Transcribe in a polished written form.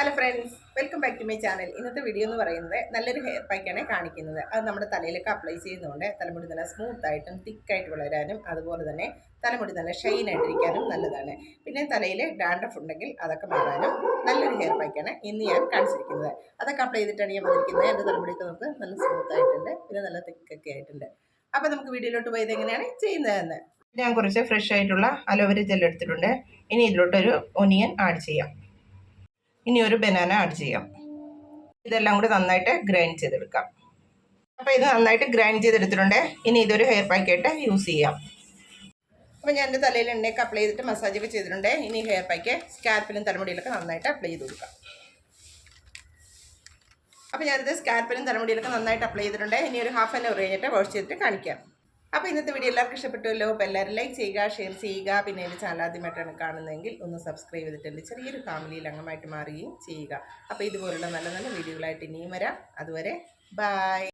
Hello friends, welcome back to my channel. ഇന്നത്തെ video എന്ന് പറയുന്നത് നല്ലൊരു ഹെയർ പാക്കാണ് കാണിക്കുന്നത്. അത് നമ്മുടെ തലയിലേക്ക് അപ്ലൈ ചെയ്യുന്നതുകൊണ്ട് തലമുടി നല്ല സ്മൂത്തായിട്ടും തിക്കായിട്ട് വളരാനും അതുപോലെ തന്നെ തലമുടി നല്ല ഷൈൻ ആയിട്ടിരിക്കാനും നല്ലതാണ്. പിന്നെ തലയിൽ ഡാൻഡ്രഫ് ഉണ്ടെങ്കിൽ അതൊക്കെ മാറാനും നല്ലൊരു ഹെയർ പാക്കാണ് ഇന്ന് ഞാൻ കാണിച്ചിരിക്കുന്നത്. അതൊക്കെ അപ്ലൈ ചെയ്തിട്ടാണ് ഞാൻ വന്നിരിക്കുന്നത്. എൻ്റെ തലമുടിയൊക്കെ നമുക്ക് നല്ല സ്മൂത്തായിട്ടുണ്ട്, പിന്നെ നല്ല തിക്കൊക്കെ ആയിട്ടുണ്ട്. അപ്പോൾ നമുക്ക് വീഡിയോയിലോട്ട് പോയത് എങ്ങനെയാണ് ചെയ്യുന്നതെന്ന്. ഞാൻ കുറച്ച് ഫ്രഷ് ആയിട്ടുള്ള അലോവേര ജെൽ എടുത്തിട്ടുണ്ട്. ഇനി ഇതിലോട്ടൊരു ഒനിയൻ ആഡ് ചെയ്യാം. ഇനി ഒരു ബനാന ആഡ് ചെയ്യാം. ഇതെല്ലാം കൂടി നന്നായിട്ട് ഗ്രൈൻഡ് ചെയ്തെടുക്കാം. അപ്പോൾ ഇത് നന്നായിട്ട് ഗ്രൈൻഡ് ചെയ്തെടുത്തിട്ടുണ്ട്. ഇനി ഇതൊരു ഹെയർ പാക്കായിട്ട് യൂസ് ചെയ്യാം. അപ്പോൾ ഞാൻ എൻ്റെ തലയിൽ എണ്ണയൊക്കെ അപ്ലൈ ചെയ്തിട്ട് മസാജൊക്കെ ചെയ്തിട്ടുണ്ട്. ഇനി ഹെയർ പാക്ക് സ്കാൽപ്പിലും തലമുടിയിലൊക്കെ നന്നായിട്ട് അപ്ലൈ ചെയ്ത് കൊടുക്കാം. അപ്പോൾ ഞാനിത് സ്കാൽപ്പിലും തലമുടിയിലൊക്കെ നന്നായിട്ട് അപ്ലൈ ചെയ്തിട്ടുണ്ട്. ഇനി ഒരു ഹാഫ് ആൻ അവർ കഴിഞ്ഞിട്ട് വാഷ് ചെയ്തിട്ട് കാണിക്കാം. അപ്പോൾ ഇന്നത്തെ വീഡിയോ എല്ലാവർക്കും ഇഷ്ടപ്പെട്ടുമല്ലോ. അപ്പോൾ എല്ലാവരും ലൈക്ക് ചെയ്യുക, ഷെയർ ചെയ്യുക. പിന്നെ എൻ്റെ ചാനൽ ആദ്യമായിട്ടാണ് കാണുന്നതെങ്കിൽ ഒന്ന് സബ്സ്ക്രൈബ് ചെയ്തിട്ട് എൻ്റെ ചെറിയൊരു ഫാമിലിയിൽ അംഗമായിട്ട് മാറുകയും ചെയ്യുക. അപ്പോൾ ഇതുപോലുള്ള നല്ല നല്ല വീഡിയോകളായിട്ട് ഇനിയും വരാം. അതുവരെ ബൈ.